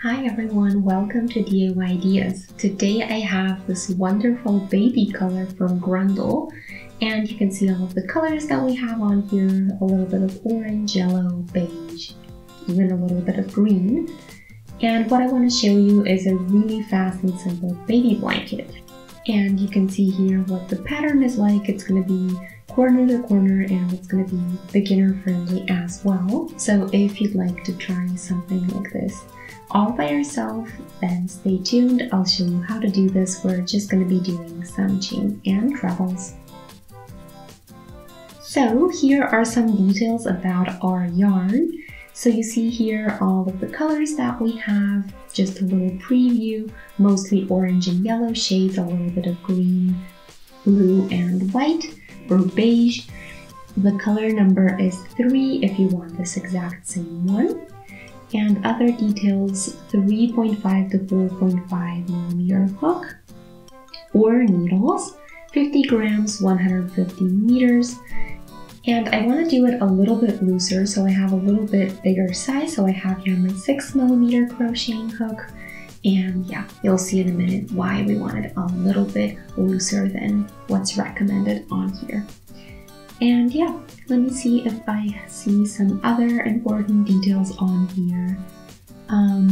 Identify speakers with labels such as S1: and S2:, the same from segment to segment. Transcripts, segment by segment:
S1: Hi everyone, welcome to DIY Ideas. Today I have this wonderful baby color from Grundle, and you can see all of the colors that we have on here, a little bit of orange, yellow, beige, even a little bit of green. And what I want to show you is a really fast and simple baby blanket. And you can see here what the pattern is like. It's going to be corner to corner and it's going to be beginner friendly as well. So if you'd like to try something like this all by yourself, then stay tuned. I'll show you how to do this. We're just going to be doing some chains and trebles. So here are some details about our yarn. So you see here all of the colors that we have, just a little preview, mostly orange and yellow shades, a little bit of green, blue and white or beige. The color number is 3 if you want this exact same one. And other details, 3.5 to 4.5 millimeter hook or needles, 50 grams, 150 meters. And I want to do it a little bit looser, so I have a little bit bigger size. So I have here my 6 millimeter crocheting hook. And yeah, you'll see in a minute why we want it a little bit looser than what's recommended on here. And yeah, let me see if I see some other important details on here.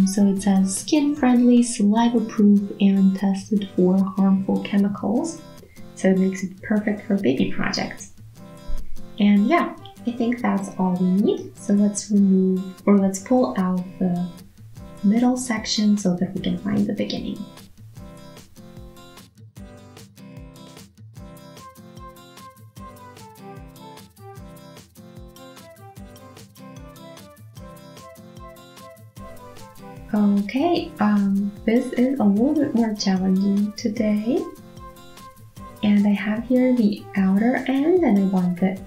S1: So it says skin friendly, saliva proof, and tested for harmful chemicals. So it makes it perfect for baby projects. And yeah, I think that's all we need. So let's pull out the middle section so that we can find the beginning. Okay, this is a little bit more challenging today. And I have here the outer end and I want the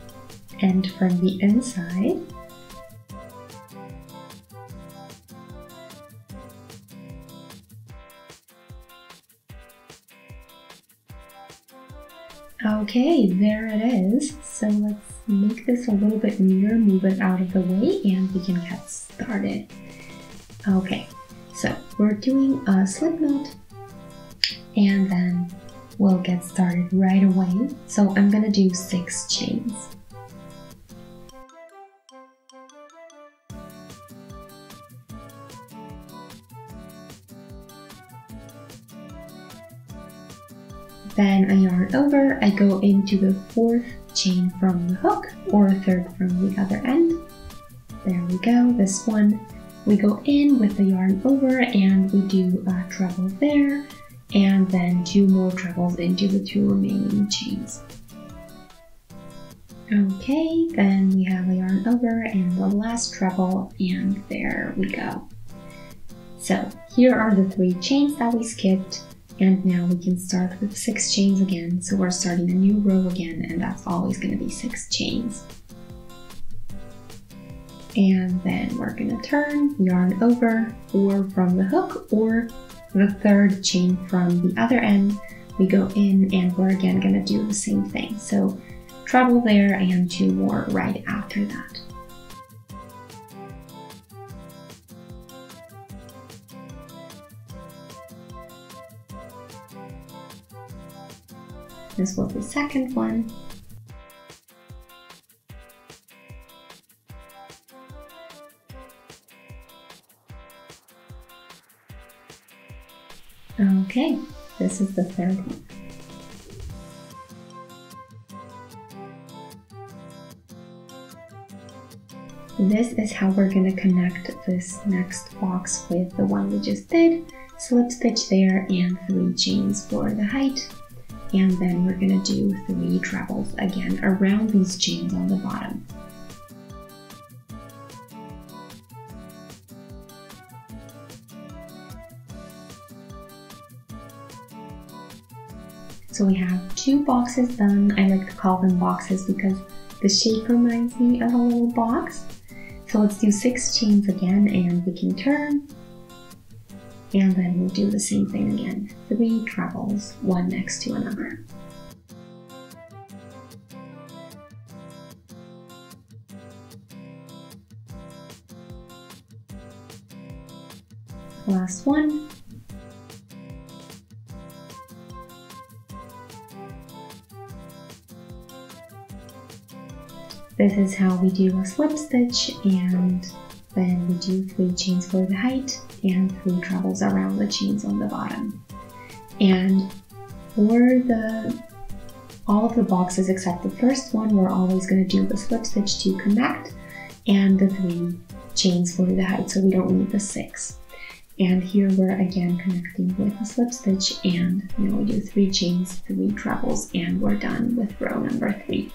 S1: end from the inside. Okay, there it is. So let's make this a little bit neater, move it out of the way, and we can get started. Okay, so we're doing a slip knot and then we'll get started right away. So I'm gonna do 6 chains. Then I yarn over, I go into the 4th chain from the hook or 3rd from the other end. There we go, this one. We go in with the yarn over and we do a treble there and then 2 more trebles into the 2 remaining chains. Okay, then we have a yarn over and the last treble and there we go. So here are the 3 chains that we skipped. And now we can start with 6 chains again. So we're starting a new row again, and that's always going to be 6 chains. And then we're going to turn, yarn over, or from the hook, or the 3rd chain from the other end. We go in, and we're again going to do the same thing. So treble there, and 2 more right after that. This was the 2nd one. Okay, this is the 3rd one. This is how we're going to connect this next box with the one we just did. Slip stitch there and 3 chains for the height. And then we're going to do 3 trebles again around these chains on the bottom. So we have 2 boxes done. I like to call them boxes because the shape reminds me of a little box. So let's do 6 chains again and we can turn. And then we'll do the same thing again. 3 trebles, one next to another. last one. This is how we do a slip stitch, and then we do 3 chains for the height and 3 trebles around the chains on the bottom. And for all of the boxes except the first one, we're always going to do the slip stitch to connect and the 3 chains for the height, so we don't need the 6. And here we're again connecting with a slip stitch, and now we do 3 chains, 3 trebles, and we're done with row number 3.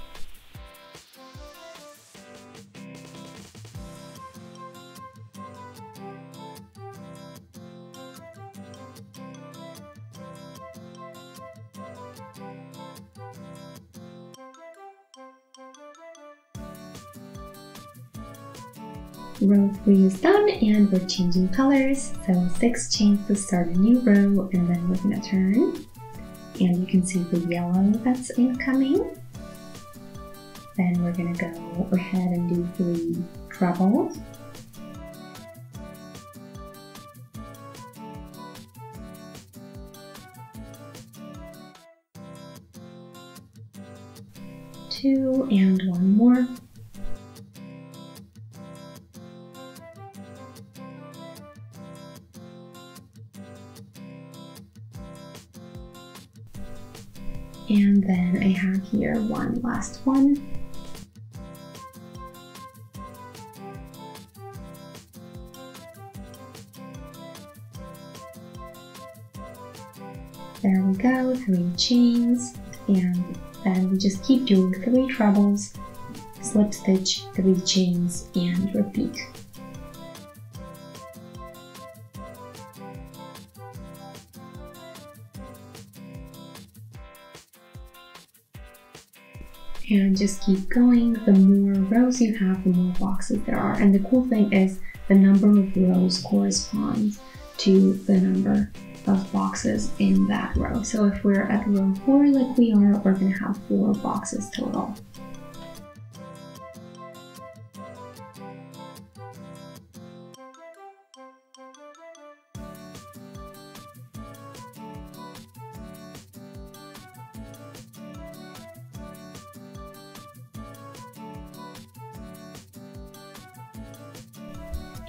S1: Row 3 is done, and we're changing colors. So 6 chains to start a new row, and then we're going to turn. And you can see the yellow that's incoming. Then we're going to go ahead and do 3 trebles. Two and 1 more. And then I have here 1 last one. There we go, 3 chains, and then we just keep doing 3 trebles, slip stitch, 3 chains, and repeat. And just keep going. The more rows you have, the more boxes there are. And the cool thing is the number of rows corresponds to the number of boxes in that row. So if we're at row 4 like we are, we're going to have 4 boxes total.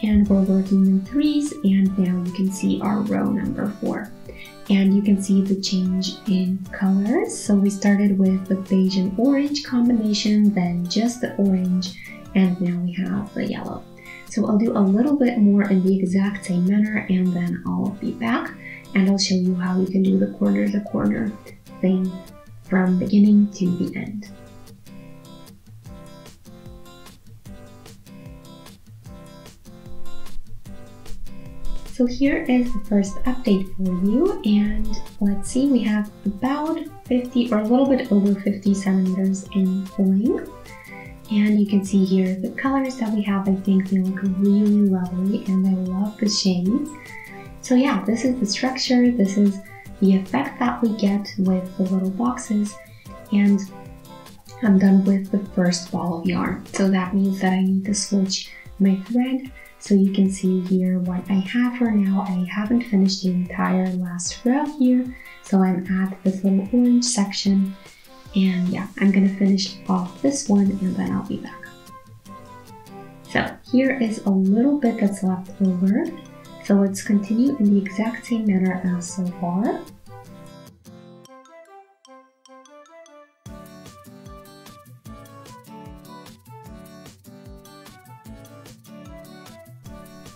S1: And we're working in 3s, and now you can see our row number 4. And you can see the change in colors. So we started with the beige and orange combination, then just the orange, and now we have the yellow. So I'll do a little bit more in the exact same manner, and then I'll be back and I'll show you how you can do the corner to corner thing from beginning to the end. So here is the first update for you, and let's see, we have about 50 or a little bit over 50 centimeters in length. And you can see here the colors that we have. I think they look really lovely, and I love the shades. So yeah, this is the structure, this is the effect that we get with the little boxes, and I'm done with the first ball of yarn. So that means that I need to switch my thread. So you can see here what I have for now. I haven't finished the entire last row here, so I'm at this little orange section, and yeah, I'm gonna finish off this one and then I'll be back. So here is a little bit that's left over, so let's continue in the exact same manner as so far.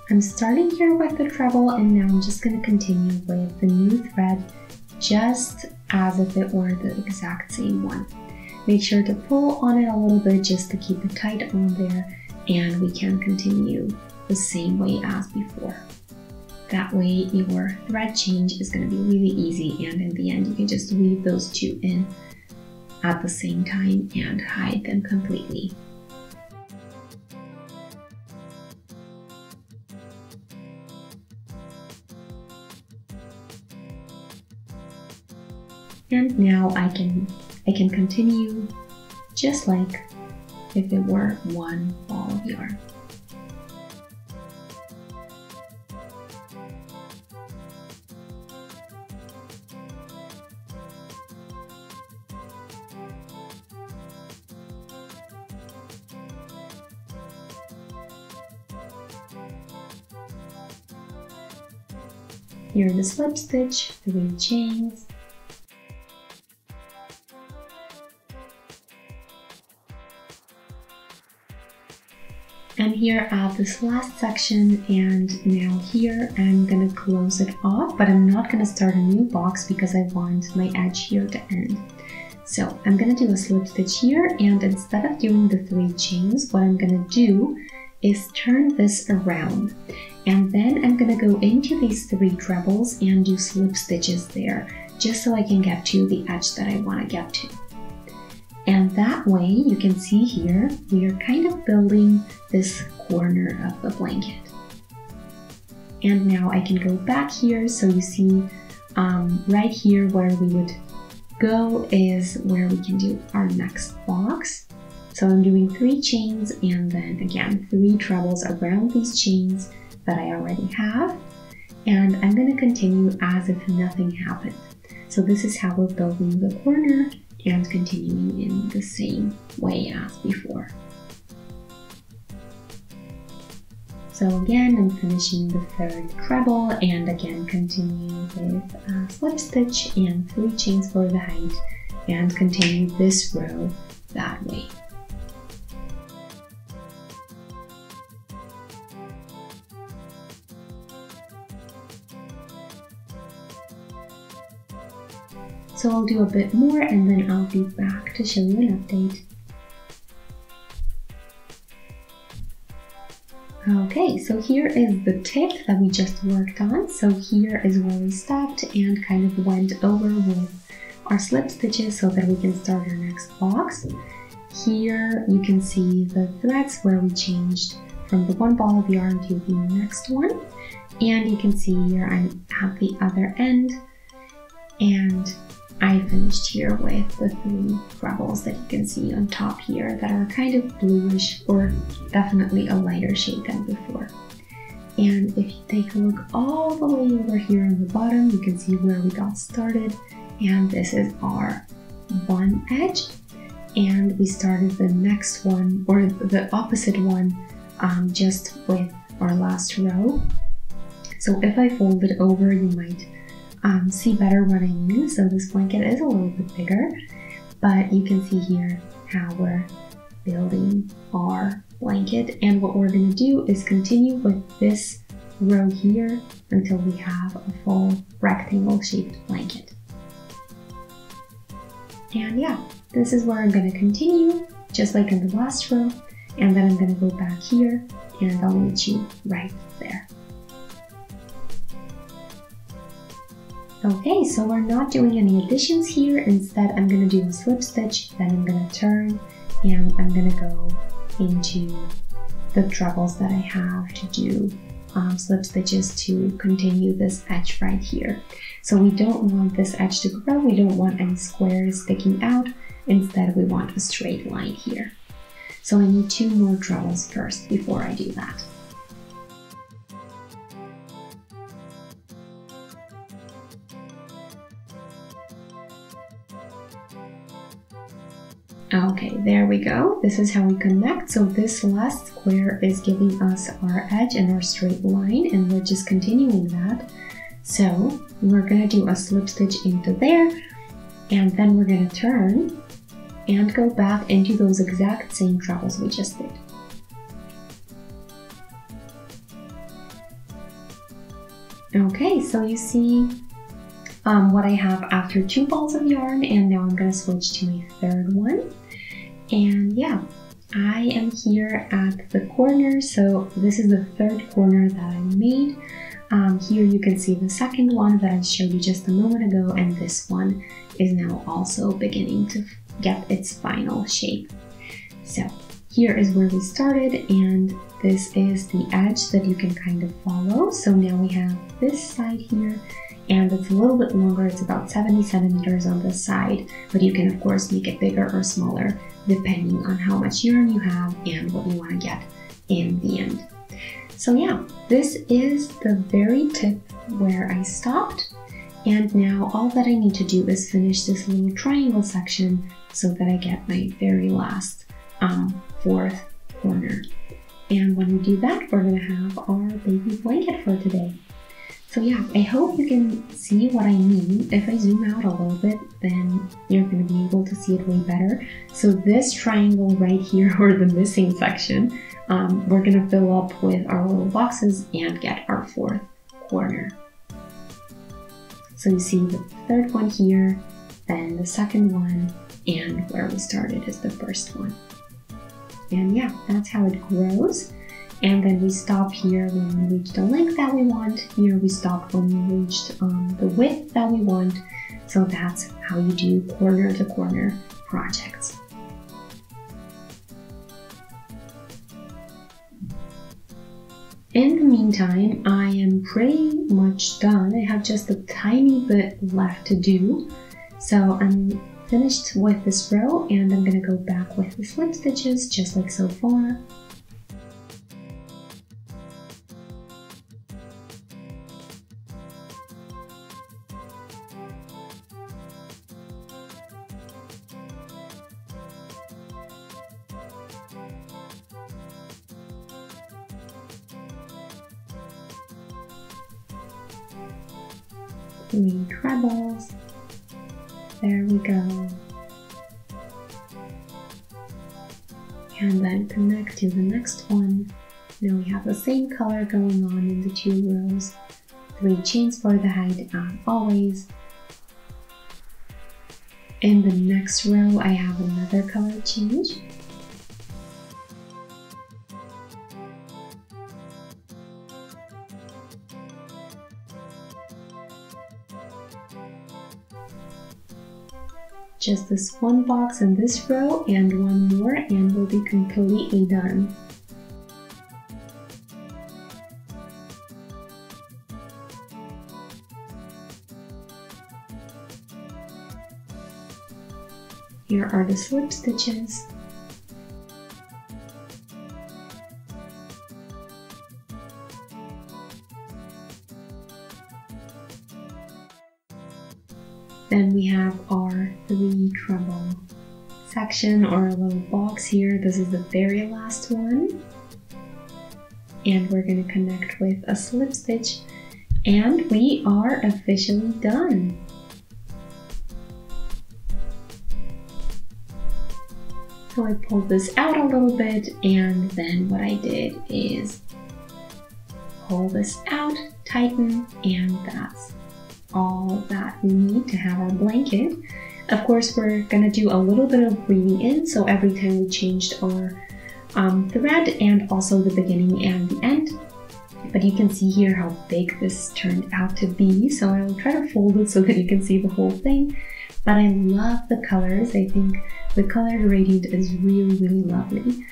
S1: I'm starting here with the treble, and now I'm just going to continue with the new thread just as if it were the exact same one. Make sure to pull on it a little bit just to keep it tight on there, and we can continue the same way as before. That way your thread change is going to be really easy, and in the end you can just weave those 2 in at the same time and hide them completely. And now I can continue just like if it were one ball of yarn. here the slip stitch, 3 chains, and here at this last section, and now here I'm gonna close it off, but I'm not gonna start a new box because I want my edge here to end. So I'm gonna do a slip stitch here, and instead of doing the 3 chains, what I'm gonna do is turn this around, and then I'm gonna go into these 3 trebles and do slip stitches there, just so I can get to the edge that I wanna get to. And that way, you can see here, we are kind of building this corner of the blanket. And now I can go back here, so you see right here where we would go is where we can do our next box. So I'm doing 3 chains and then again 3 trebles around these chains that I already have. And I'm going to continue as if nothing happened. So this is how we're building the corner and continuing in the same way as before. So again, I'm finishing the 3rd treble and again continuing with a slip stitch and 3 chains for the height and continue this row that way. So I'll do a bit more and then I'll be back to show you an update. Okay, so here is the tip that we just worked on. So here is where we stopped and kind of went over with our slip stitches so that we can start our next box. Here you can see the threads where we changed from the one ball of yarn to the next one. And you can see here I'm at the other end, and I finished here with the 3 trebles that you can see on top here that are kind of bluish, or definitely a lighter shade than before. And if you take a look all the way over here on the bottom, you can see where we got started, and this is our one edge, and we started the next one, or the opposite one, just with our last row. So if I fold it over, you might see better what I mean. So this blanket is a little bit bigger, but you can see here how we're building our blanket, and what we're going to do is continue with this row here until we have a full rectangle shaped blanket. And yeah, this is where I'm going to continue just like in the last row, and then I'm going to go back here and I'll meet you right there. Okay, so we're not doing any additions here. Instead, I'm going to do a slip stitch, then I'm going to turn, and I'm going to go into the trebles that I have to do slip stitches to continue this edge right here. So we don't want this edge to grow, we don't want any squares sticking out. Instead, we want a straight line here. So I need 2 more trebles first before I do that. Okay, there we go. This is how we connect. So this last square is giving us our edge and our straight line, and we're just continuing that. So we're going to do a slip stitch into there, and then we're going to turn and go back into those exact same trebles we just did. Okay, so you see what I have after 2 balls of yarn, and now I'm going to switch to a 3rd one. And yeah, I am here at the corner, so this is the 3rd corner that I made. Here you can see the 2nd one that I showed you just a moment ago, and this one is now also beginning to get its final shape. So here is where we started, and this is the edge that you can kind of follow. So now we have this side here, and it's a little bit longer. It's about 70 centimeters on this side, but you can of course make it bigger or smaller depending on how much yarn you have and what you want to get in the end. So yeah, this is the very tip where I stopped, and now all that I need to do is finish this little triangle section so that I get my very last 4th corner. And when we do that, we're going to have our baby blanket for today. So yeah, I hope you can see what I mean. If I zoom out a little bit, then you're going to be able to see it way better. So this triangle right here, or the missing section, we're going to fill up with our little boxes and get our fourth corner. So you see the third one here, then the second one, and where we started is the first one. And yeah, that's how it grows. And then we stop here when we reach the length that we want. Here we stop when we reached the width that we want. So that's how you do corner to corner projects. In the meantime, I am pretty much done. I have just a tiny bit left to do. So I'm finished with this row, and I'm gonna go back with the slip stitches just like so far. Three trebles. There we go. And then connect to the next one. Now we have the same color going on in the two rows. 3 chains for the height as always. In the next row, I have another color change. Just this one box in this row and one more, and we'll be completely done. Here are the slip stitches. Then we have our 3 treble section, or a little box here. This is the very last one. And we're going to connect with a slip stitch, and we are officially done. So I pulled this out a little bit, and then what I did is pull this out, tighten, and that's all that we need to have our blanket. Of course, we're gonna do a little bit of weaving in, so every time we changed our thread, and also the beginning and the end. But you can see here how big this turned out to be, so I will try to fold it so that you can see the whole thing. But I love the colors. I think the color gradient is really, really lovely,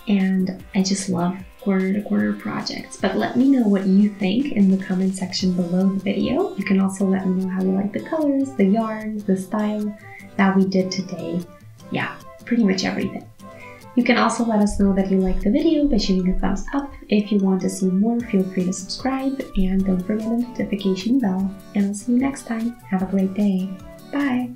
S1: and I just love corner to corner projects. But let me know what you think in the comment section below the video. You can also let me know how you like the colors, the yarns, the style that we did today. Yeah, pretty much everything. You can also let us know that you like the video by shooting a thumbs up. If you want to see more, feel free to subscribe, and don't forget the notification bell. And I'll see you next time. Have a great day. Bye!